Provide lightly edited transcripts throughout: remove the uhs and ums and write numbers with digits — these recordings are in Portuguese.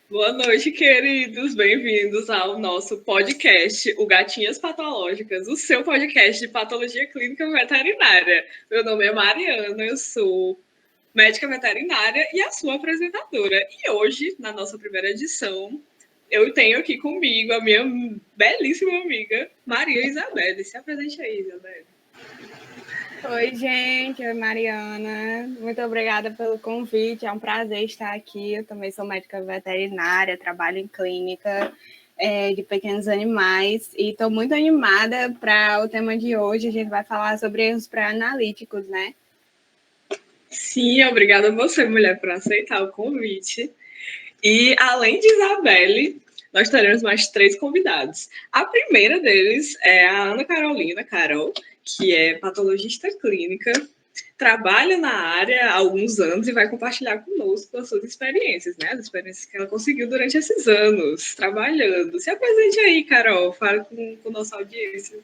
Boa noite, queridos. Bem-vindos ao nosso podcast, o Gatinhas Patológicas, o seu podcast de patologia clínica veterinária. Meu nome é Mariana, eu sou médica veterinária e a sua apresentadora. E hoje, na nossa primeira edição, eu tenho aqui comigo a minha belíssima amiga, Maria Isabelle. Se apresente aí, Isabelle. Oi, gente, oi, Mariana. Muito obrigada pelo convite, é um prazer estar aqui. Eu também sou médica veterinária, trabalho em clínica de pequenos animais e estou muito animada para o tema de hoje. A gente vai falar sobre erros pré-analíticos, né? Sim, obrigada a você, mulher, por aceitar o convite. E além de Isabelle, nós teremos mais 3 convidados. A primeira deles é a Ana Carolina, Carol, que é patologista clínica, trabalha na área há alguns anos e vai compartilhar conosco as suas experiências, né? As experiências que ela conseguiu durante esses anos trabalhando. Se apresente aí, Carol, fale com nossa audiência.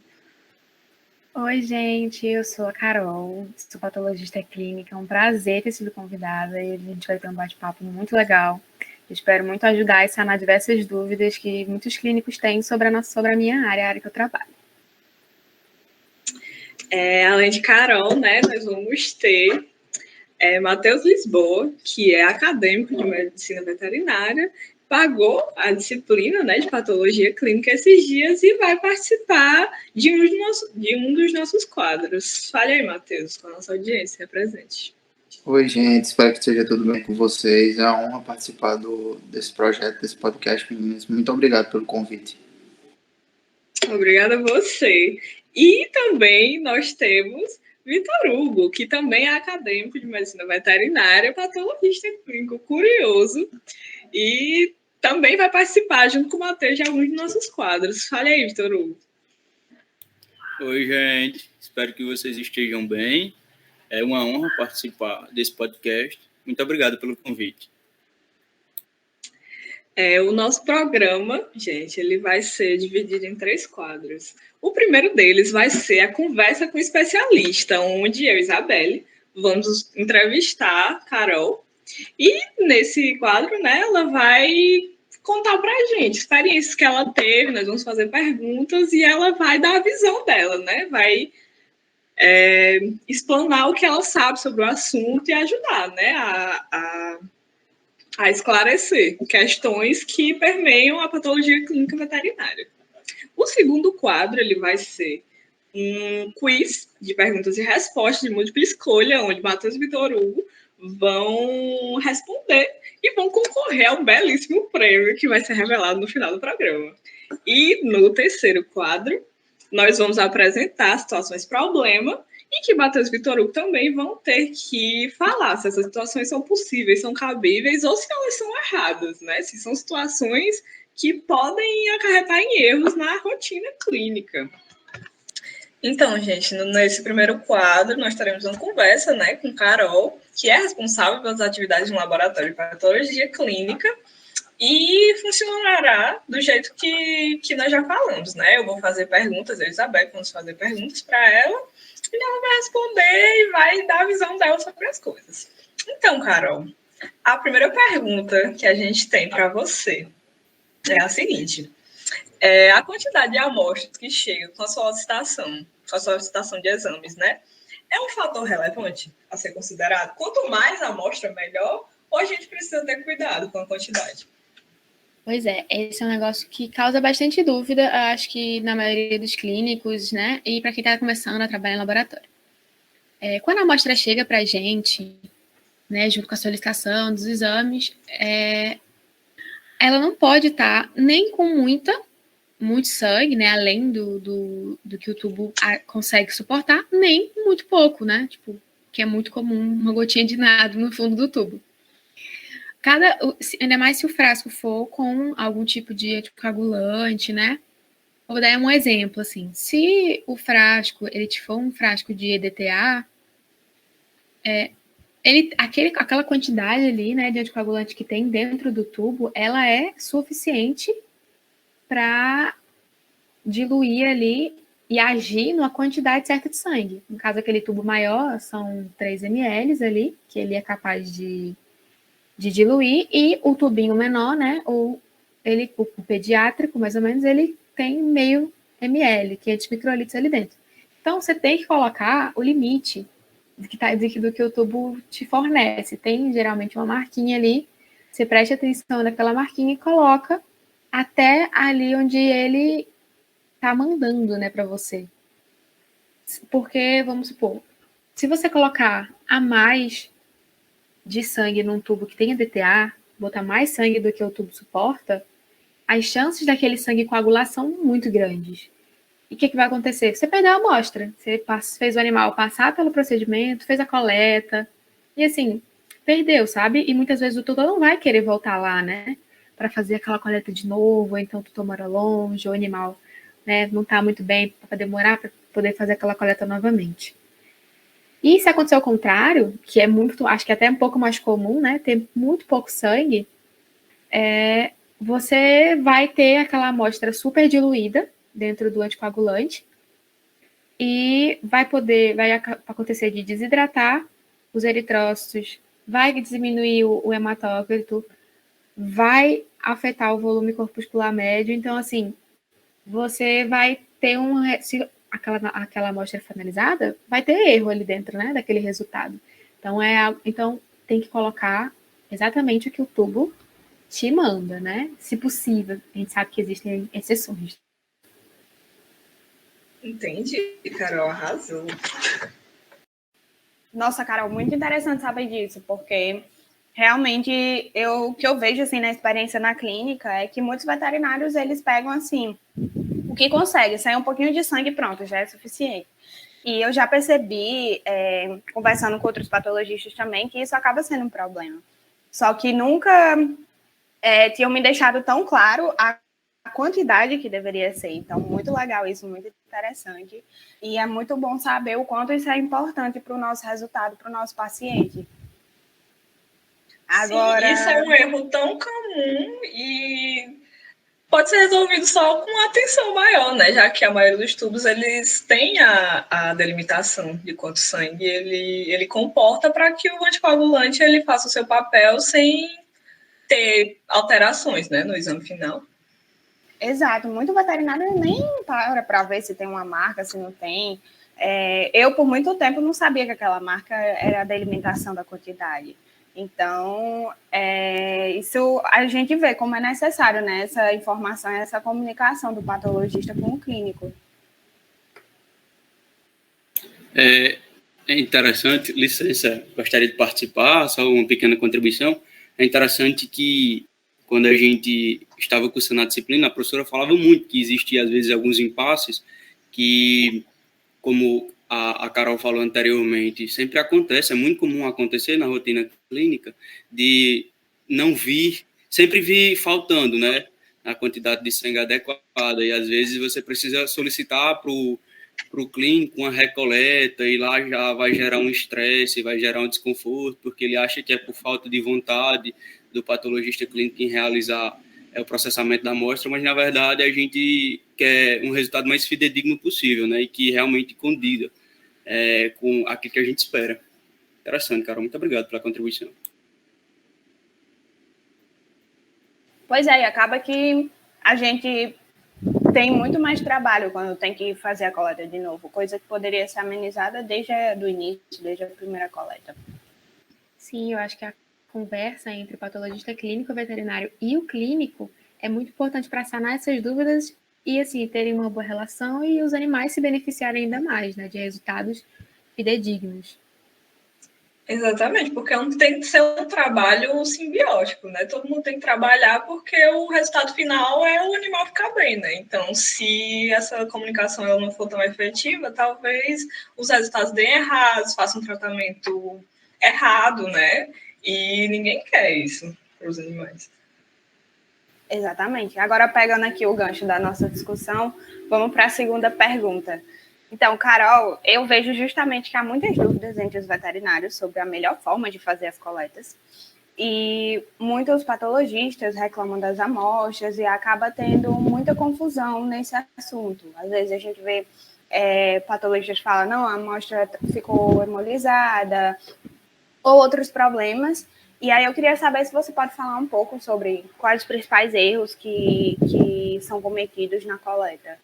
Oi, gente, eu sou a Carol, sou patologista clínica. É um prazer ter sido convidada e a gente vai ter um bate-papo muito legal. Eu espero muito ajudar e sanar diversas dúvidas que muitos clínicos têm sobre a minha área, a área que eu trabalho. Além de Carol, né, nós vamos ter Matheus Lisboa, que é acadêmico de medicina veterinária, pagou a disciplina, né, de patologia clínica esses dias e vai participar de um dos nossos quadros. Fale aí, Matheus, com a nossa audiência presente. Oi, gente, espero que esteja tudo bem com vocês. É uma honra participar desse projeto, desse podcast, meninas. Muito obrigado pelo convite. Obrigada a você. E também nós temos Vitor Hugo, que também é acadêmico de medicina veterinária, patologista clínico curioso e também vai participar junto com o Matheus de alguns dos nossos quadros. Fale aí, Vitor Hugo. Oi, gente. Espero que vocês estejam bem. É uma honra participar desse podcast. Muito obrigado pelo convite. O nosso programa, gente, ele vai ser dividido em 3 quadros. O primeiro deles vai ser a conversa com o especialista, onde eu e Isabelle vamos entrevistar Carol. E nesse quadro, né, ela vai contar pra gente experiências que ela teve, nós vamos fazer perguntas e ela vai dar a visão dela, né? Vai explanar o que ela sabe sobre o assunto e ajudar, né, a esclarecer questões que permeiam a patologia clínica veterinária. O segundo quadro ele vai ser um quiz de perguntas e respostas de múltipla escolha, onde Matheus e Vitor Hugo vão responder e vão concorrer a um belíssimo prêmio que vai ser revelado no final do programa. E no terceiro quadro, nós vamos apresentar situações problema e que Matheus e Vitor Hugo também vão ter que falar se essas situações são possíveis, são cabíveis ou se elas são erradas, né? Se são situações que podem acarretar em erros na rotina clínica. Então, gente, nesse primeiro quadro, nós teremos uma conversa, né, com Carol, que é responsável pelas atividades de um laboratório de patologia clínica, e funcionará do jeito que nós já falamos, né? Eu vou fazer perguntas, eu e Isabel vamos fazer perguntas para ela, e ela vai responder e vai dar a visão dela sobre as coisas. Então, Carol, a primeira pergunta que a gente tem para você é a seguinte: a quantidade de amostras que chega com a solicitação de exames, né? É um fator relevante a ser considerado? Quanto mais amostra, melhor, ou a gente precisa ter cuidado com a quantidade? Pois é, esse é um negócio que causa bastante dúvida, acho que na maioria dos clínicos, né? E para quem está começando a trabalhar em laboratório. Quando a amostra chega para a gente, né, junto com a solicitação dos exames, ela não pode estar nem com muito sangue, né, além do que o tubo consegue suportar, nem muito pouco, né, tipo, que é muito comum, uma gotinha de nada no fundo do tubo. Ainda mais se o frasco for com algum tipo de anticoagulante, né? Vou dar um exemplo, assim, se o frasco, ele for um frasco de EDTA, aquela quantidade ali, né, de anticoagulante que tem dentro do tubo, ela é suficiente para diluir ali e agir numa quantidade certa de sangue. No caso, aquele tubo maior, são 3 ml ali, que ele é capaz de de diluir, e o tubinho menor, né, o pediátrico, mais ou menos, ele tem meio ml, 500 microlitros ali dentro. Então, você tem que colocar o limite do que o tubo te fornece. Tem, geralmente, uma marquinha ali, você presta atenção naquela marquinha e coloca até ali onde ele tá mandando, né, para você. Porque, vamos supor, se você colocar a mais de sangue num tubo que tenha DTA, botar mais sangue do que o tubo suporta, as chances daquele sangue coagular são muito grandes. E o que vai acontecer? Você perdeu a amostra. Você fez o animal passar pelo procedimento, fez a coleta, e assim, perdeu, sabe? E muitas vezes o tutor não vai querer voltar lá, né? Para fazer aquela coleta de novo, ou então o tutor mora longe, ou o animal, né, não está muito bem para demorar para poder fazer aquela coleta novamente. E se acontecer o contrário, que é muito, acho que é até um pouco mais comum, né, ter muito pouco sangue, você vai ter aquela amostra super diluída dentro do anticoagulante e vai acontecer de desidratar os eritrócitos, vai diminuir o hematócrito, vai afetar o volume corpuscular médio. Então, assim, você vai ter se aquela amostra finalizada, vai ter erro ali dentro, né, daquele resultado. Então tem que colocar exatamente o que o tubo te manda, né? Se possível. A gente sabe que existem exceções. Entendi, Carol, arrasou. Nossa, Carol, muito interessante saber disso, porque realmente o que eu vejo assim na experiência na clínica é que muitos veterinários eles pegam assim o que consegue, sair um pouquinho de sangue, pronto, já é suficiente. E eu já percebi, conversando com outros patologistas também, que isso acaba sendo um problema. Só que nunca tinham me deixado tão claro a quantidade que deveria ser. Então, muito legal isso, muito interessante. E é muito bom saber o quanto isso é importante para o nosso resultado, para o nosso paciente. Agora... Sim, isso é um erro tão comum e pode ser resolvido só com atenção maior, né? Já que a maioria dos tubos, eles têm a delimitação de quanto sangue ele comporta para que o anticoagulante ele faça o seu papel sem ter alterações, né, no exame final. Exato. Muito veterinário nem para ver se tem uma marca, se não tem. Eu, por muito tempo, não sabia que aquela marca era a delimitação da quantidade. Então, isso a gente vê como é necessário, né? Essa informação, essa comunicação do patologista com o clínico. É interessante, licença, gostaria de participar, só uma pequena contribuição. É interessante que, quando a gente estava cursando a disciplina, a professora falava muito que existia, às vezes, alguns impasses que, como a Carol falou anteriormente, sempre acontece, é muito comum acontecer na rotina clínica, de não sempre vir faltando, né, a quantidade de sangue adequada, e às vezes você precisa solicitar para o clínico uma recoleta, e lá já vai gerar um estresse, vai gerar um desconforto, porque ele acha que é por falta de vontade do patologista clínico em realizar o processamento da amostra, mas na verdade a gente quer um resultado mais fidedigno possível, né, e que realmente condiga com aquilo que a gente espera. Interessante, Carol. Muito obrigado pela contribuição. Pois é, e acaba que a gente tem muito mais trabalho quando tem que fazer a coleta de novo, coisa que poderia ser amenizada desde o início, desde a primeira coleta. Sim, eu acho que a conversa entre o patologista clínico, o veterinário e o clínico é muito importante para sanar essas dúvidas e, assim, terem uma boa relação e os animais se beneficiarem ainda mais, né, de resultados fidedignos. Exatamente, porque tem que ser um trabalho simbiótico, né? Todo mundo tem que trabalhar porque o resultado final é o animal ficar bem, né? Então, se essa comunicação ela não for tão efetiva, talvez os resultados deem errados, façam um tratamento errado, né? E ninguém quer isso para os animais. Exatamente. Agora, pegando aqui o gancho da nossa discussão, vamos para a segunda pergunta. Então, Carol, eu vejo justamente que há muitas dúvidas entre os veterinários sobre a melhor forma de fazer as coletas. E muitos patologistas reclamam das amostras e acaba tendo muita confusão nesse assunto. Às vezes a gente vê patologistas falam, não, a amostra ficou hemolizada, ou outros problemas. E aí eu queria saber se você pode falar um pouco sobre quais os principais erros que são cometidos na coleta.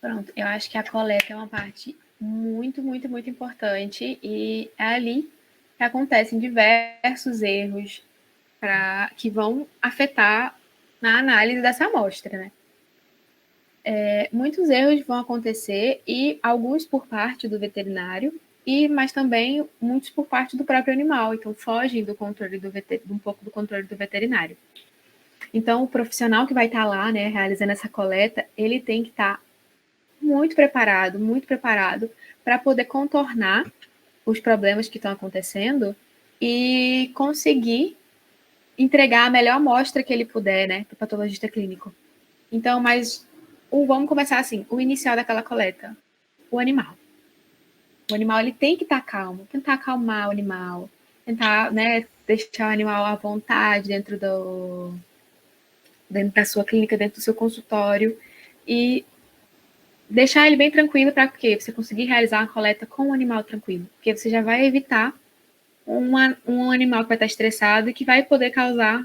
Pronto, eu acho que a coleta é uma parte muito, muito, muito importante e é ali que acontecem diversos erros que vão afetar na análise dessa amostra, né? Muitos erros vão acontecer e alguns por parte do veterinário, mas também muitos por parte do próprio animal, então fogem do controle um pouco do controle do veterinário. Então, o profissional que vai estar lá, né, realizando essa coleta, ele tem que estar muito preparado para poder contornar os problemas que estão acontecendo e conseguir entregar a melhor amostra que ele puder, né, para o patologista clínico. Então, vamos começar assim, o inicial daquela coleta, o animal. O animal, ele tem que estar calmo, tentar acalmar o animal, tentar, né, deixar o animal à vontade dentro da sua clínica, dentro do seu consultório e deixar ele bem tranquilo para quê? Você conseguir realizar uma coleta com o animal tranquilo, porque você já vai evitar um animal que vai estar estressado e que vai poder causar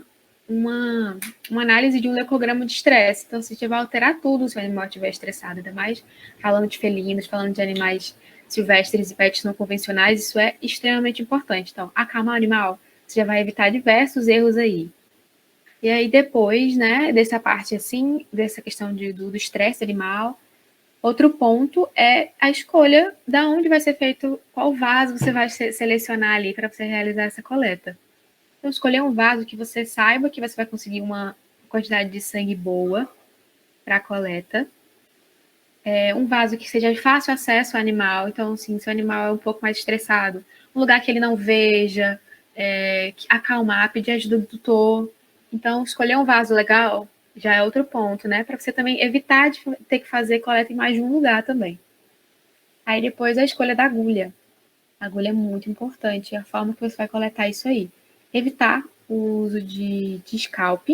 uma análise de um leucograma de estresse. Então, você vai alterar tudo se o animal estiver estressado, ainda mais falando de felinos, falando de animais silvestres e pets não convencionais, isso é extremamente importante. Então, acalmar o animal, você já vai evitar diversos erros aí. E aí, depois, né, dessa parte assim, dessa questão do estresse animal, outro ponto é a escolha de onde vai ser feito, qual vaso você vai selecionar ali para você realizar essa coleta. Então, escolher um vaso que você saiba que você vai conseguir uma quantidade de sangue boa para a coleta. Um vaso que seja de fácil acesso ao animal. Então, assim, se o animal é um pouco mais estressado, um lugar que ele não veja, acalmar, pedir ajuda do tutor. Então, escolher um vaso legal já é outro ponto, né? Para você também evitar de ter que fazer coleta em mais de um lugar também. Aí depois a escolha da agulha. A agulha é muito importante, a forma que você vai coletar isso aí. Evitar o uso de scalp,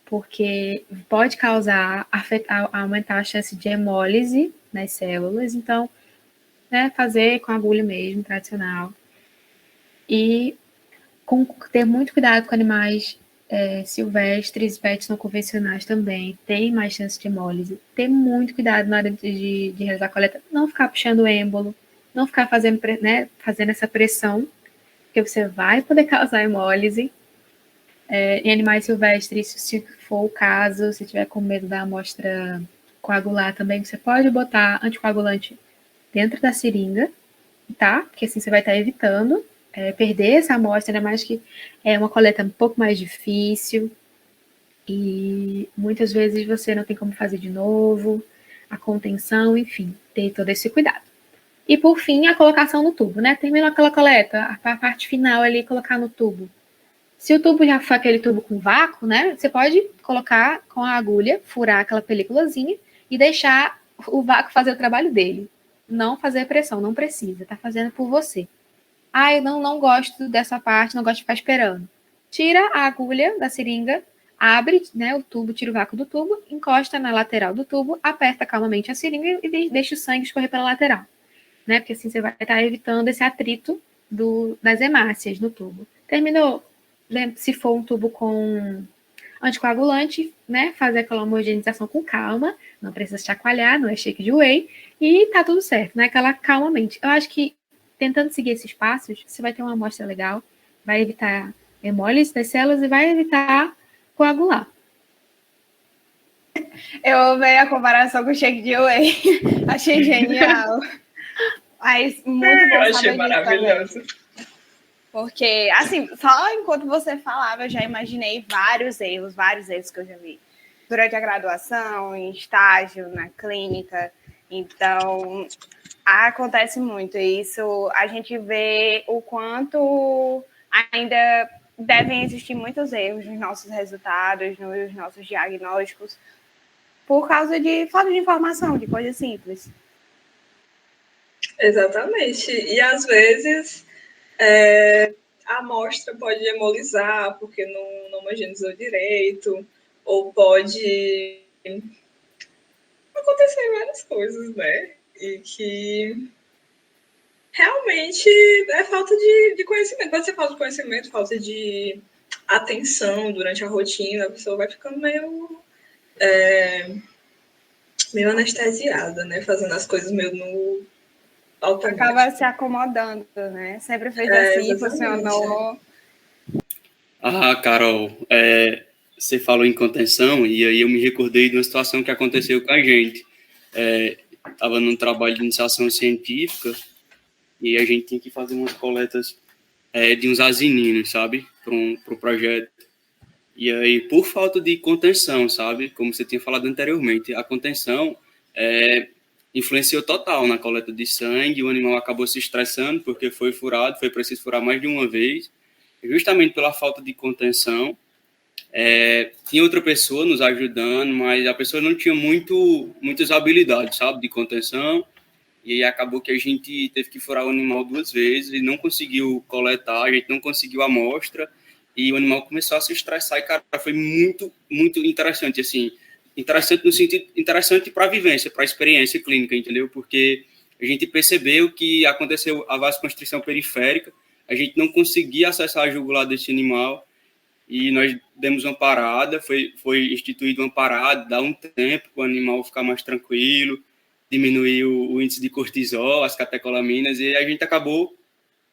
porque pode causar, aumentar a chance de hemólise nas células. Então, né, fazer com a agulha mesmo, tradicional. E ter muito cuidado com animais silvestres, pets não convencionais também, tem mais chance de hemólise. Ter muito cuidado na hora de realizar a coleta, não ficar puxando o êmbolo, não ficar fazendo essa pressão, porque você vai poder causar hemólise. Em animais silvestres, se for o caso, se tiver com medo da amostra coagular também, você pode botar anticoagulante dentro da seringa, tá? Porque assim você vai estar evitando perder essa amostra, ainda mais que é uma coleta um pouco mais difícil e muitas vezes você não tem como fazer de novo, a contenção, enfim, ter todo esse cuidado. E por fim, a colocação no tubo, né? Terminou aquela coleta, a parte final ali, colocar no tubo. Se o tubo já for aquele tubo com vácuo, né? Você pode colocar com a agulha, furar aquela películazinha e deixar o vácuo fazer o trabalho dele. Não fazer pressão, não precisa, tá fazendo por você. Eu não gosto dessa parte, não gosto de ficar esperando. Tira a agulha da seringa, abre, né, o tubo, tira o vácuo do tubo, encosta na lateral do tubo, aperta calmamente a seringa e deixa o sangue escorrer pela lateral, né? Porque assim você vai estar evitando esse atrito das hemácias no tubo. Terminou? Se for um tubo com anticoagulante, né, fazer aquela homogeneização com calma, não precisa chacoalhar, não é shake de whey, e tá tudo certo, né? Aquela calmamente. Eu acho que tentando seguir esses passos, você vai ter uma amostra legal, vai evitar hemólise das células e vai evitar coagular. Eu amei a comparação com o shake de whey. Achei genial. Mas muito bom eu saber achei maravilhoso. Também. Porque, assim, só enquanto você falava, eu já imaginei vários erros que eu já vi. Durante a graduação, em estágio, na clínica. Então, acontece muito isso. A gente vê o quanto ainda devem existir muitos erros nos nossos resultados, nos nossos diagnósticos, por causa de falta de informação, de coisas simples. Exatamente. E às vezes a amostra pode hemolizar porque não homogeneizou direito, ou pode acontecer várias coisas, né? E que Realmente é falta de conhecimento. Pode ser falta de conhecimento, falta de atenção durante a rotina, a pessoa vai ficando meio anestesiada, né? Fazendo as coisas meio no automático. Acaba se acomodando, né? Sempre fez assim, exatamente. funcionou. Ah, Carol, você falou em contenção, e aí eu me recordei de uma situação que aconteceu com a gente. Estava num trabalho de iniciação científica, e a gente tinha que fazer umas coletas de uns asininos, sabe? Para o projeto. E aí, por falta de contenção, sabe? Como você tinha falado anteriormente, a contenção influenciou total na coleta de sangue, o animal acabou se estressando porque foi furado, foi preciso furar mais de uma vez, justamente pela falta de contenção. Tinha outra pessoa nos ajudando, mas a pessoa não tinha muitas habilidades, sabe, de contenção, e aí acabou que a gente teve que furar o animal 2 vezes e não conseguiu coletar, a gente não conseguiu a amostra, e o animal começou a se estressar, e, cara, foi muito, muito interessante, assim, interessante no sentido, interessante para a vivência, para a experiência clínica, entendeu? Porque a gente percebeu que aconteceu a vasoconstrição periférica, a gente não conseguia acessar a jugular desse animal, e nós demos uma parada, foi instituído uma parada, dá um tempo para o animal ficar mais tranquilo, diminuir o índice de cortisol, as catecolaminas, e a gente acabou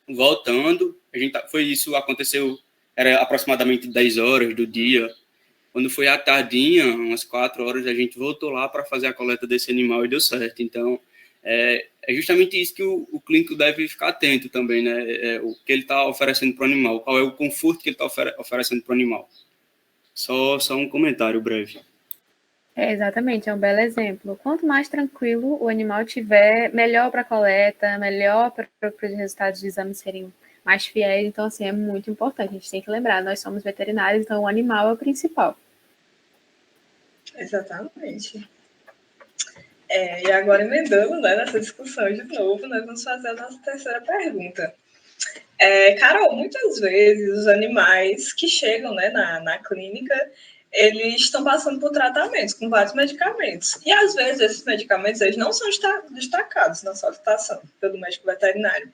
voltando. Isso aconteceu, era aproximadamente 10 horas do dia. Quando foi à tardinha, umas 4 horas, a gente voltou lá para fazer a coleta desse animal e deu certo. Então, é justamente isso que o clínico deve ficar atento também, né? O que ele está oferecendo para o animal, qual é o conforto que ele está oferecendo para o animal. Só um comentário breve. Exatamente, é um belo exemplo. Quanto mais tranquilo o animal tiver, melhor para a coleta, melhor para os resultados de exames serem mais fiéis. Então, assim, é muito importante. A gente tem que lembrar, nós somos veterinários, então o animal é o principal. Exatamente. E agora, emendando, né, nessa discussão de novo, nós vamos fazer a nossa terceira pergunta. Carol, muitas vezes os animais que chegam, né, na clínica, eles estão passando por tratamentos com vários medicamentos. E, às vezes, esses medicamentos eles não são destacados na solicitação pelo médico veterinário.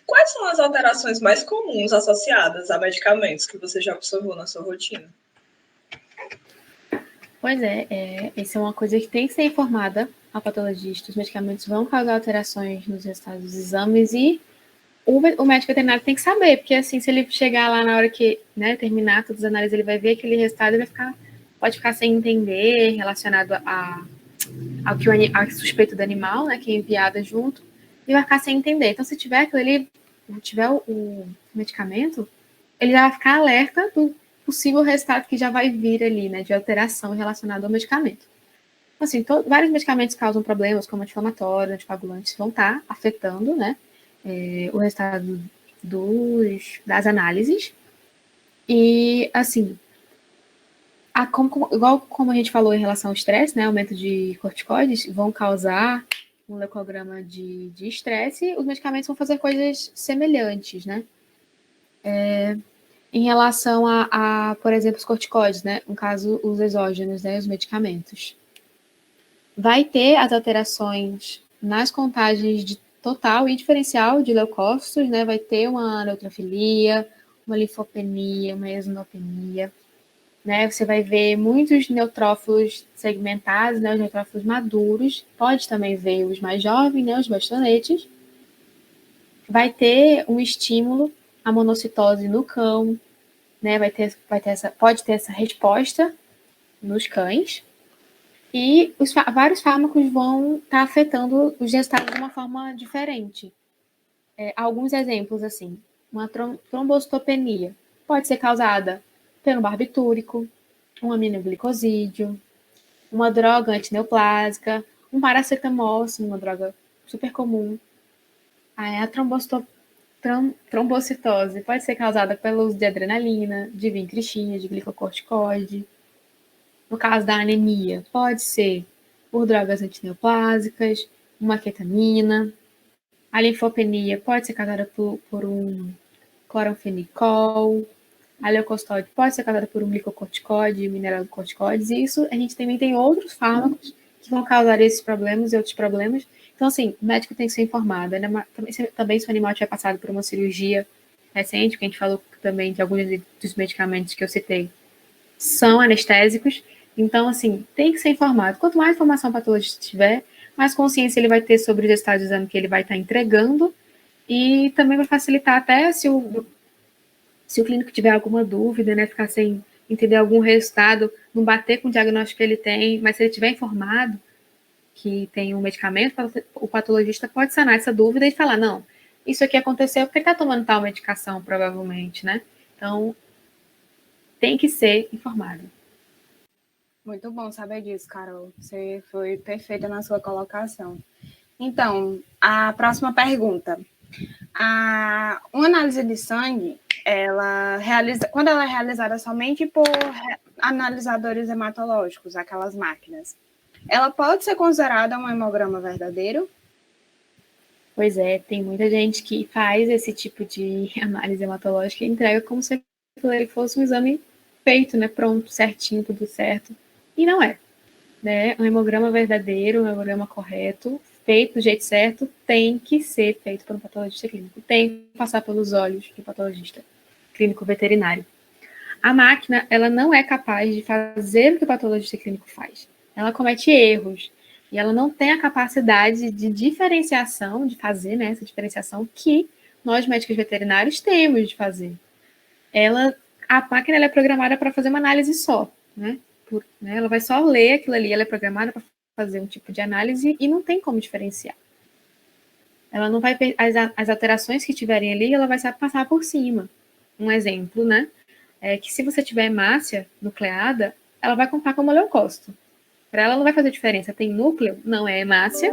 Quais são as alterações mais comuns associadas a medicamentos que você já observou na sua rotina? Pois essa é uma coisa que tem que ser informada ao patologista. Os medicamentos vão causar alterações nos resultados dos exames e o médico veterinário tem que saber, porque assim, se ele chegar lá na hora que, né, terminar todas as análises, ele vai ver aquele resultado e pode ficar sem entender, relacionado ao que a suspeita do animal, né, que é enviada junto, e vai ficar sem entender. Então, se tiver o medicamento, ele já vai ficar alerta do possível resultado que já vai vir ali, né, de alteração relacionada ao medicamento. Então, assim, vários medicamentos causam problemas, como anti-inflamatórios, anticoagulantes, vão estar afetando, né, o resultado das análises. E, assim, igual como a gente falou em relação ao estresse, né, aumento de corticoides, vão causar um leucograma de estresse, os medicamentos vão fazer coisas semelhantes, né? Em relação por exemplo, os corticoides, né, no caso, os exógenos, né, os medicamentos. Vai ter as alterações nas contagens de total e diferencial de leucócitos, né? Vai ter uma neutrofilia, uma linfopenia, uma eosinopenia, né? Você vai ver muitos neutrófilos segmentados, né? Os neutrófilos maduros. Pode também ver os mais jovens, né? Os bastonetes. Vai ter um estímulo à monocitose no cão, né? Pode ter essa resposta nos cães. E vários fármacos vão estar afetando os resultados de uma forma diferente. Alguns exemplos, assim, uma trombocitopenia pode ser causada pelo barbitúrico, um aminoglicosídeo, uma droga antineoplásica, um paracetamol, assim, uma droga super comum. A trombocitose pode ser causada pelo uso de adrenalina, de vincristina, de glicocorticoide. No caso da anemia, pode ser por drogas antineoplásicas, uma ketamina. A linfopenia pode ser causada por um cloramfenicol. A leucostóide pode ser causada por um glicocorticoide, mineralocorticoides. E isso, a gente também tem outros fármacos que vão causar esses problemas e outros problemas. Então, assim, o médico tem que ser informado. Também se o animal tiver passado por uma cirurgia recente, que a gente falou também de alguns dos medicamentos que eu citei, são anestésicos. Então, assim, tem que ser informado. Quanto mais informação o patologista tiver, mais consciência ele vai ter sobre os resultados do exame que ele vai estar entregando, e também vai facilitar até se o clínico tiver alguma dúvida, né, ficar sem entender algum resultado, não bater com o diagnóstico que ele tem, mas se ele estiver informado que tem um medicamento, o patologista pode sanar essa dúvida e falar, não, isso aqui aconteceu porque ele está tomando tal medicação, provavelmente, né? Então, tem que ser informado. Muito bom saber disso, Carol. Você foi perfeita na sua colocação. Então, a próxima pergunta. Uma análise de sangue, quando ela é realizada somente por analisadores hematológicos, aquelas máquinas, ela pode ser considerada um hemograma verdadeiro? Pois é, tem muita gente que faz esse tipo de análise hematológica e entrega como se ele fosse um exame feito, né, pronto, certinho, tudo certo. E não é, né? Um hemograma verdadeiro, um hemograma correto, feito do jeito certo, tem que ser feito por um patologista clínico. Tem que passar pelos olhos do patologista clínico veterinário. A máquina, ela não é capaz de fazer o que o patologista clínico faz. Ela comete erros. E ela não tem a capacidade de diferenciação, de fazer, né, essa diferenciação que nós, médicos veterinários, temos de fazer. A máquina ela é programada para fazer uma análise só, né? Ela vai só ler aquilo ali, ela é programada para fazer um tipo de análise e não tem como diferenciar. Ela não vai, as alterações que tiverem ali, ela vai passar por cima. Um exemplo, né, é que se você tiver hemácia nucleada, ela vai contar como leucócito. Para ela não vai fazer diferença. Tem núcleo, não é hemácia,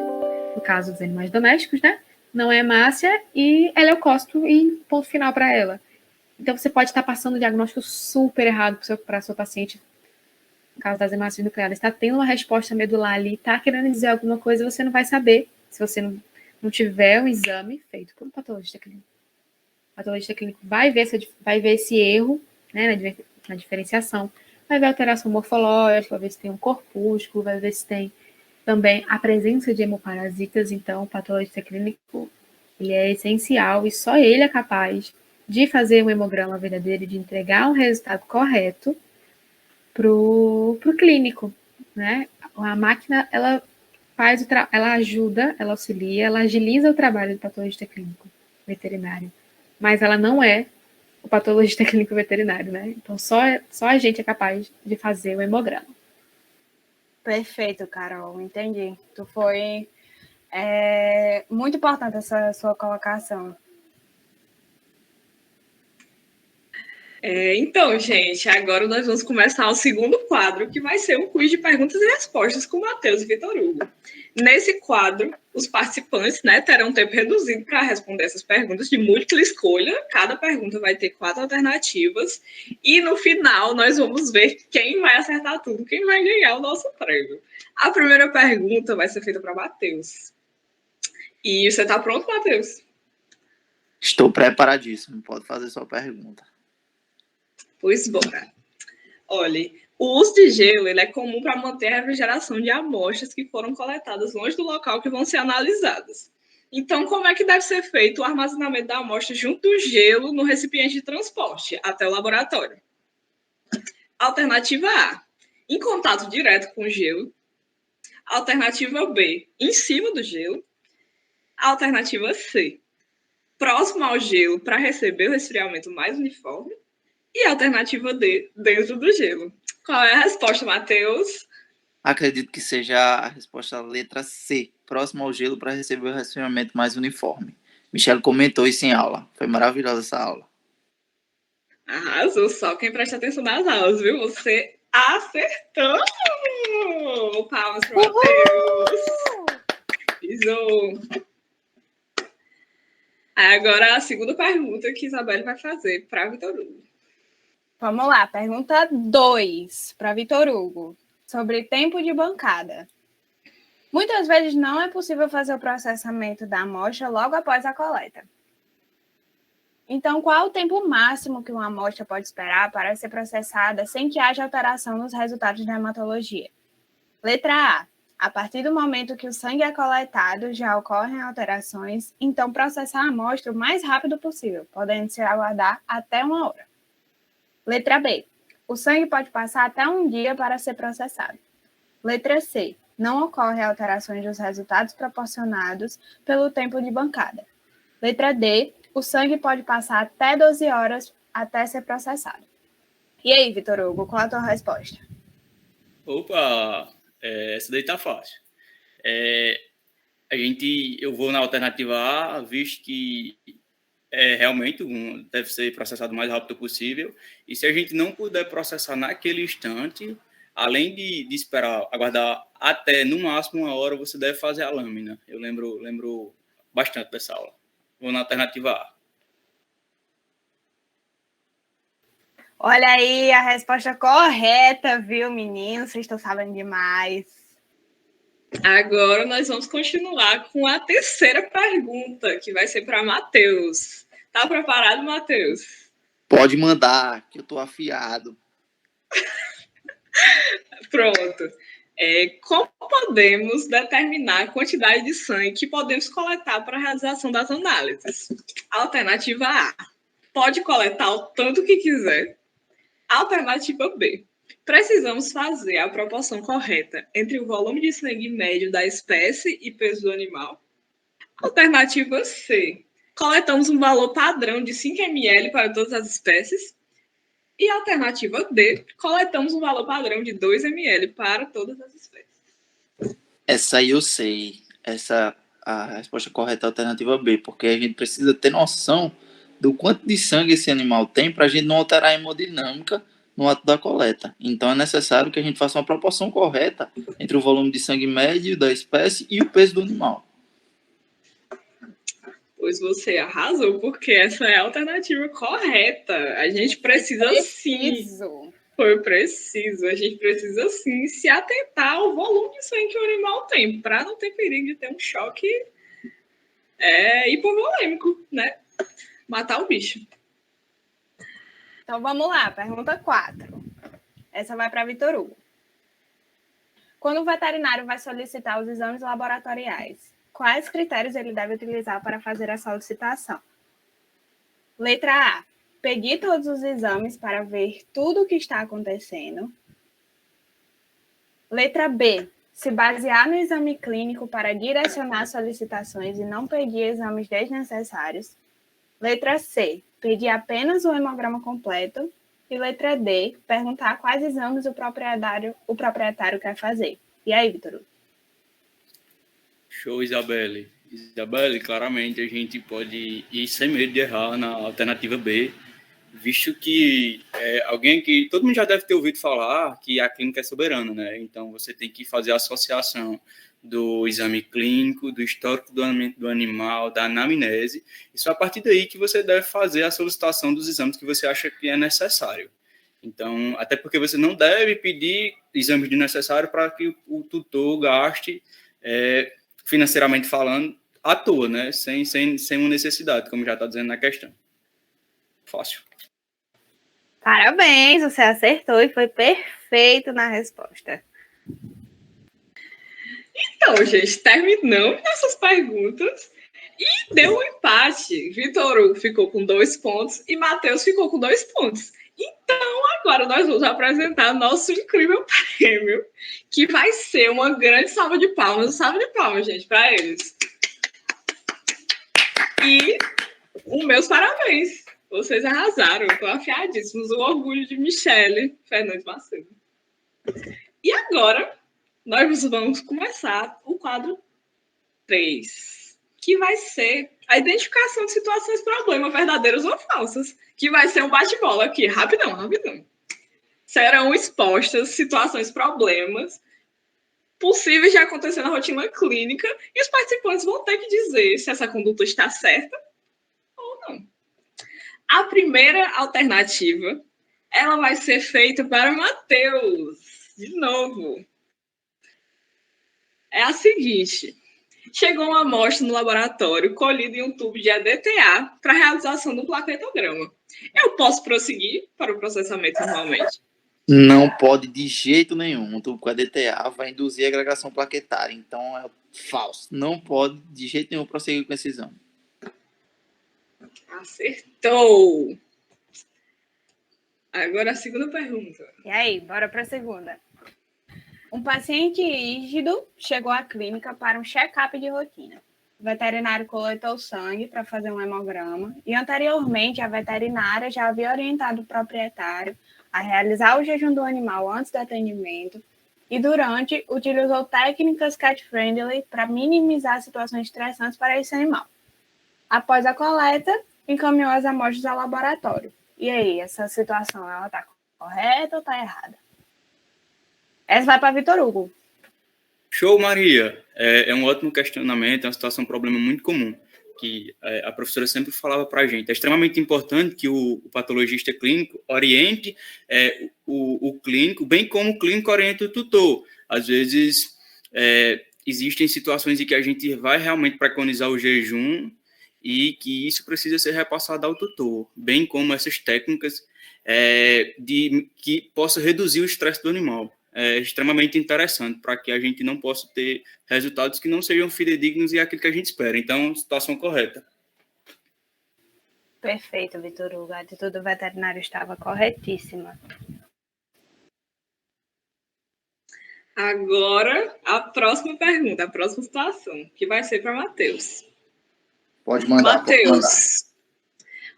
no caso dos animais domésticos, né? Não é hemácia e é leucócito e ponto final para ela. Então, você pode estar passando um diagnóstico super errado para seu paciente, no caso das hemácias nucleares. Está tendo uma resposta medular ali, está querendo dizer alguma coisa, você não vai saber se você não tiver um exame feito por um patologista clínico. O patologista clínico vai ver esse erro, né, na diferenciação. Vai ver a alteração morfológica, vai ver se tem um corpúsculo, vai ver se tem também a presença de hemoparasitas. Então, o patologista clínico, ele é essencial e só ele é capaz de fazer um hemograma verdadeiro e de entregar um resultado correto para o clínico, né? A máquina, ela ela ajuda, ela auxilia, ela agiliza o trabalho do patologista clínico veterinário, mas ela não é o patologista clínico veterinário, né? Então, só a gente é capaz de fazer o hemograma. Perfeito, Carol, entendi. Tu foi muito importante essa sua colocação. Então, gente, agora nós vamos começar o segundo quadro, que vai ser um quiz de perguntas e respostas com Matheus e Vitor Hugo. Nesse quadro, os participantes, né, terão um tempo reduzido para responder essas perguntas de múltipla escolha. Cada pergunta vai ter 4 alternativas. E no final, nós vamos ver quem vai acertar tudo, quem vai ganhar o nosso prêmio. A primeira pergunta vai ser feita para Matheus. E você está pronto, Matheus? Estou preparadíssimo. Pode fazer sua pergunta. Pois bora. Olha, o uso de gelo ele é comum para manter a refrigeração de amostras que foram coletadas longe do local que vão ser analisadas. Então, como é que deve ser feito o armazenamento da amostra junto do gelo no recipiente de transporte até o laboratório? Alternativa A, em contato direto com o gelo. Alternativa B, em cima do gelo. Alternativa C, próximo ao gelo para receber o resfriamento mais uniforme. E a alternativa D, dentro do gelo. Qual é a resposta, Matheus? Acredito que seja a resposta letra C, próximo ao gelo para receber o resfriamento mais uniforme. Michele comentou isso em aula. Foi maravilhosa essa aula. Arrasou, só quem presta atenção nas aulas, viu? Você acertou! Palmas para o Matheus! Pisou! Agora a segunda pergunta que Isabelle vai fazer para Vitor Hugo. Vamos lá, pergunta 2 para Vitor Hugo, sobre tempo de bancada. Muitas vezes não é possível fazer o processamento da amostra logo após a coleta. Então, qual o tempo máximo que uma amostra pode esperar para ser processada sem que haja alteração nos resultados da hematologia? Letra A, A partir do momento que o sangue é coletado, já ocorrem alterações, então processar a amostra o mais rápido possível, podendo se aguardar até 1 hora. Letra B. O sangue pode passar até 1 dia para ser processado. Letra C. Não ocorrem alterações dos resultados proporcionados pelo tempo de bancada. Letra D. O sangue pode passar até 12 horas até ser processado. E aí, Vitor Hugo, qual é a tua resposta? Opa, essa daí tá fácil. Eu vou na alternativa A, visto que realmente deve ser processado o mais rápido possível. E se a gente não puder processar naquele instante, além de esperar, aguardar até no máximo 1 hora, você deve fazer a lâmina. Eu lembro bastante dessa aula. Vou na alternativa A. Olha aí a resposta correta, viu, menino? Vocês estão sabendo demais. Agora nós vamos continuar com a terceira pergunta, que vai ser para Matheus. Tá preparado, Matheus? Pode mandar, que eu tô afiado. Pronto. Como podemos determinar a quantidade de sangue que podemos coletar para a realização das análises? Alternativa A. Pode coletar o tanto que quiser. Alternativa B. Precisamos fazer a proporção correta entre o volume de sangue médio da espécie e peso do animal. Alternativa C. Coletamos um valor padrão de 5 ml para todas as espécies. E alternativa D. Coletamos um valor padrão de 2 ml para todas as espécies. Essa aí eu sei. A resposta correta é a alternativa B, porque a gente precisa ter noção do quanto de sangue esse animal tem para a gente não alterar a hemodinâmica no ato da coleta. Então é necessário que a gente faça uma proporção correta entre o volume de sangue médio da espécie e o peso do animal. Pois você arrasou, porque essa é a alternativa correta. A gente precisa sim. Foi preciso. A gente precisa sim se atentar ao volume de sangue que o animal tem, para não ter perigo de ter um choque hipovolêmico, né? Matar o bicho. Então vamos lá, pergunta 4. Essa vai para Vitor Hugo. Quando o veterinário vai solicitar os exames laboratoriais, quais critérios ele deve utilizar para fazer a solicitação? Letra A. Pedir todos os exames para ver tudo o que está acontecendo. Letra B. Se basear no exame clínico para direcionar solicitações e não pedir exames desnecessários. Letra C. Pedir apenas o hemograma completo. E letra D. Perguntar quais exames o proprietário quer fazer. E aí, Vitor Hugo? Show, Isabelle. Isabelle, claramente a gente pode ir sem medo de errar na alternativa B, visto que alguém que... Todo mundo já deve ter ouvido falar que a clínica é soberana, né? Então, você tem que fazer a associação do exame clínico, do histórico do animal, da anamnese. E só a partir daí que você deve fazer a solicitação dos exames que você acha que é necessário. Então, até porque você não deve pedir exames desnecessários para que o tutor gaste, financeiramente falando, à toa, né? Sem uma necessidade, como já está dizendo na questão. Fácil. Parabéns, você acertou e foi perfeito na resposta. Então, gente, terminamos essas perguntas e deu um empate. Vitor Hugo ficou com 2 pontos e Matheus ficou com 2 pontos. Então, agora nós vamos apresentar nosso incrível prêmio, que vai ser uma grande salva de palmas. Salva de palmas, gente, para eles. E os meus parabéns. Vocês arrasaram. Estou afiadíssimos. O orgulho de Michele Fernandes Macedo. E agora, nós vamos começar o quadro 3, que vai ser a identificação de situações problema, verdadeiras ou falsas, que vai ser um bate-bola aqui, rapidão. Serão expostas situações problemas possíveis de acontecer na rotina clínica e os participantes vão ter que dizer se essa conduta está certa ou não. A primeira alternativa, ela vai ser feita para Matheus. De novo. É a seguinte. Chegou uma amostra no laboratório colhida em um tubo de EDTA para a realização do plaquetograma. Eu posso prosseguir para o processamento normalmente? Não pode de jeito nenhum. O tubo com DTA vai induzir a agregação plaquetária. Então é falso. Não pode de jeito nenhum prosseguir com esse exame. Acertou! Agora a segunda pergunta. E aí, bora para a segunda. Um paciente rígido chegou à clínica para um check-up de rotina. O veterinário coletou sangue para fazer um hemograma e, anteriormente, a veterinária já havia orientado o proprietário a realizar o jejum do animal antes do atendimento e, durante, utilizou técnicas cat-friendly para minimizar situações estressantes para esse animal. Após a coleta, encaminhou as amostras ao laboratório. E aí, essa situação, ela está correta ou está errada? Essa vai para Vitor Hugo. Show, Maria. É um ótimo questionamento, é uma situação, um problema muito comum, que a professora sempre falava para a gente. É extremamente importante que o patologista clínico oriente o clínico, bem como o clínico oriente o tutor. Às vezes, existem situações em que a gente vai realmente preconizar o jejum e que isso precisa ser repassado ao tutor, bem como essas técnicas que possam reduzir o estresse do animal. É extremamente interessante para que a gente não possa ter resultados que não sejam fidedignos e aquilo que a gente espera. Então, situação correta. Perfeito, Vitor Hugo. A atitude do veterinário estava corretíssima. Agora, a próxima pergunta, a próxima situação, que vai ser para Matheus. Pode mandar. Matheus,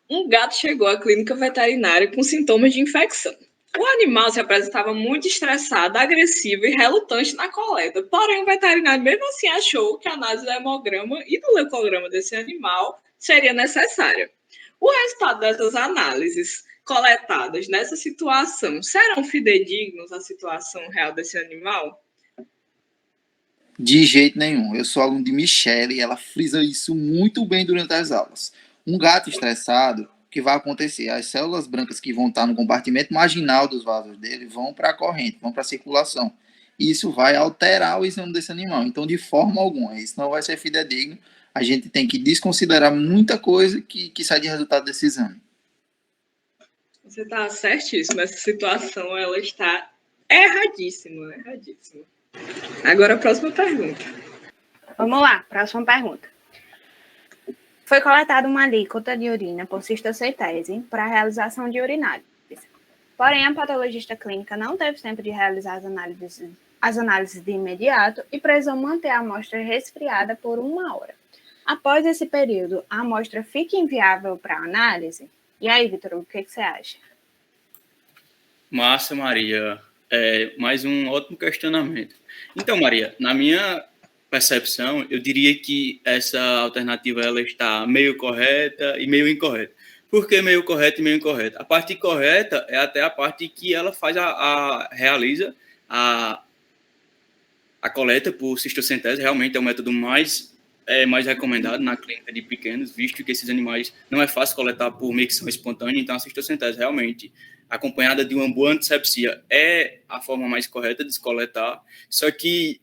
um gato chegou à clínica veterinária com sintomas de infecção. O animal se apresentava muito estressado, agressivo e relutante na coleta. Porém, o veterinário mesmo assim achou que a análise do hemograma e do leucograma desse animal seria necessária. O resultado dessas análises coletadas nessa situação serão fidedignos à situação real desse animal? De jeito nenhum. Eu sou aluno de Michele e ela frisa isso muito bem durante as aulas. Um gato estressado, o que vai acontecer? As células brancas que vão estar no compartimento marginal dos vasos dele vão para a corrente, vão para a circulação. Isso vai alterar o exame desse animal. Então, de forma alguma, isso não vai ser fidedigno. A gente tem que desconsiderar muita coisa que sai de resultado desse exame. Você está certíssimo. Essa situação ela está erradíssima. Agora a próxima pergunta. Vamos lá, próxima pergunta. Foi coletada uma alíquota de urina por cistocetese para a realização de urinários. Porém, a patologista clínica não teve tempo de realizar as análises de imediato e precisou manter a amostra resfriada por 1 hora. Após esse período, a amostra fica inviável para análise? E aí, Vitor, o que você acha? Massa, Maria. Mais um ótimo questionamento. Então, Maria, na minha percepção, eu diria que essa alternativa ela está meio correta e meio incorreta. Por que meio correta e meio incorreta? A parte correta é até a parte que ela faz realiza a coleta por cistocentese. Realmente é o método mais recomendado na clínica de pequenos, visto que esses animais não é fácil coletar por micção espontânea, então a cistocentese realmente, acompanhada de uma boa antissepsia, é a forma mais correta de se coletar. Só que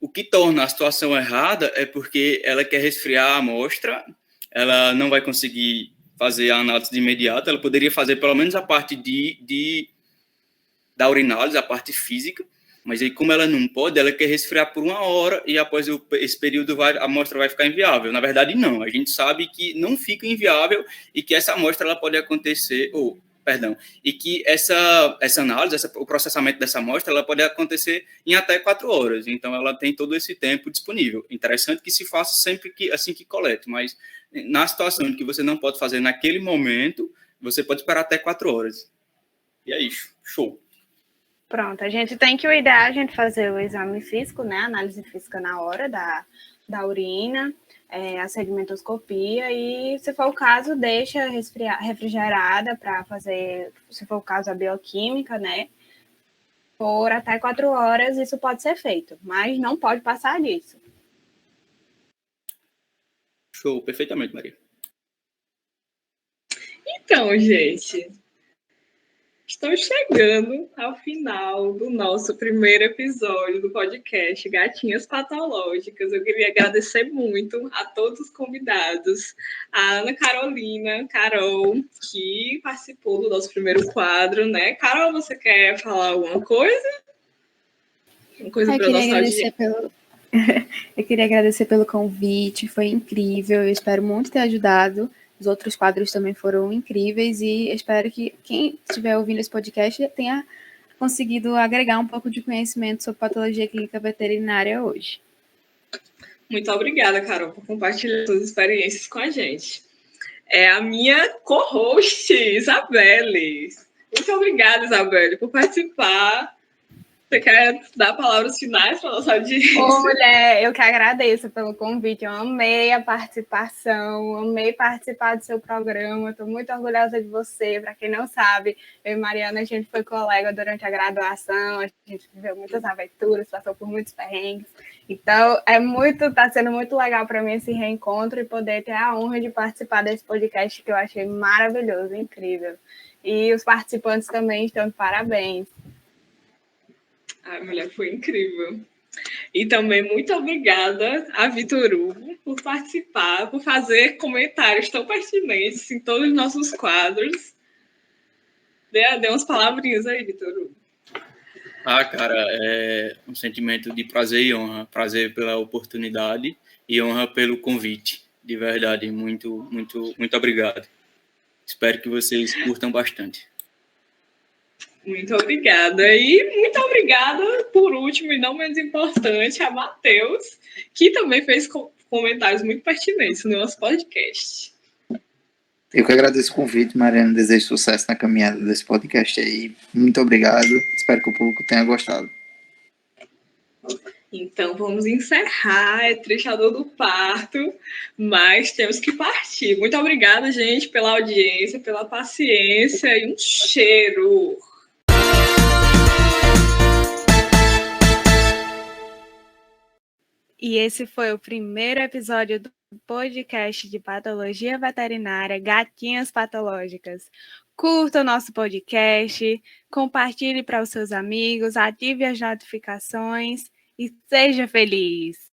o que torna a situação errada é porque ela quer resfriar a amostra, ela não vai conseguir fazer a análise de imediato, ela poderia fazer pelo menos a parte da urinálise, a parte física, mas aí como ela não pode, ela quer resfriar por 1 hora e após esse período a amostra vai ficar inviável. Na verdade, não. A gente sabe que não fica inviável e que essa amostra ela pode acontecer, e que essa análise, o processamento dessa amostra, ela pode acontecer em até 4 horas. Então, ela tem todo esse tempo disponível. Interessante que se faça sempre assim que colete, mas na situação em que você não pode fazer naquele momento, você pode esperar até 4 horas. E é isso. Show. Pronto, a gente tem que, o ideal é a gente fazer o exame físico, né? Análise física na hora da urina, a segmentoscopia e, se for o caso, deixa refrigerada para fazer, se for o caso, a bioquímica, né? Por até 4 horas, isso pode ser feito, mas não pode passar disso. Show, perfeitamente, Maria. Então, gente, Estamos chegando ao final do nosso primeiro episódio do podcast Gatinhas Patológicas. Eu queria agradecer muito a todos os convidados, a Ana Carolina, Carol, que participou do nosso primeiro quadro, né? Carol, você quer falar alguma coisa? Uma coisa para nossa audiência? Eu queria agradecer pelo convite, foi incrível, eu espero muito ter ajudado. Os outros quadros também foram incríveis e espero que quem estiver ouvindo esse podcast tenha conseguido agregar um pouco de conhecimento sobre patologia clínica veterinária hoje. Muito obrigada, Carol, por compartilhar suas experiências com a gente. É a minha co-host, Isabelle. Muito obrigada, Isabelle, por participar. Você quer dar palavras finais para a nossa audiência? Ô, mulher, eu que agradeço pelo convite. Eu amei a participação, amei participar do seu programa. Estou muito orgulhosa de você. Para quem não sabe, eu e Mariana, a gente foi colega durante a graduação, a gente viveu muitas aventuras, passou por muitos perrengues. Então, está sendo muito legal para mim esse reencontro e poder ter a honra de participar desse podcast que eu achei maravilhoso, incrível. E os participantes também estão de parabéns. A mulher foi incrível. E também muito obrigada a Vitor Hugo por participar, por fazer comentários tão pertinentes em todos os nossos quadros. Dê umas palavrinhas aí, Vitor Hugo. Cara, é um sentimento de prazer e honra. Prazer pela oportunidade e honra pelo convite. De verdade, muito, muito, muito obrigado. Espero que vocês curtam bastante. Muito obrigada. E muito obrigada, por último e não menos importante, a Matheus, que também fez comentários muito pertinentes no nosso podcast. Eu que agradeço o convite, Mariana. Desejo sucesso na caminhada desse podcast aí. Muito obrigado. Espero que o público tenha gostado. Então, vamos encerrar. É triste a dor do parto, mas temos que partir. Muito obrigada, gente, pela audiência, pela paciência e um cheiro. E esse foi o primeiro episódio do podcast de Patologia Veterinária Gatinhas Patológicas. Curta o nosso podcast, compartilhe para os seus amigos, ative as notificações e seja feliz!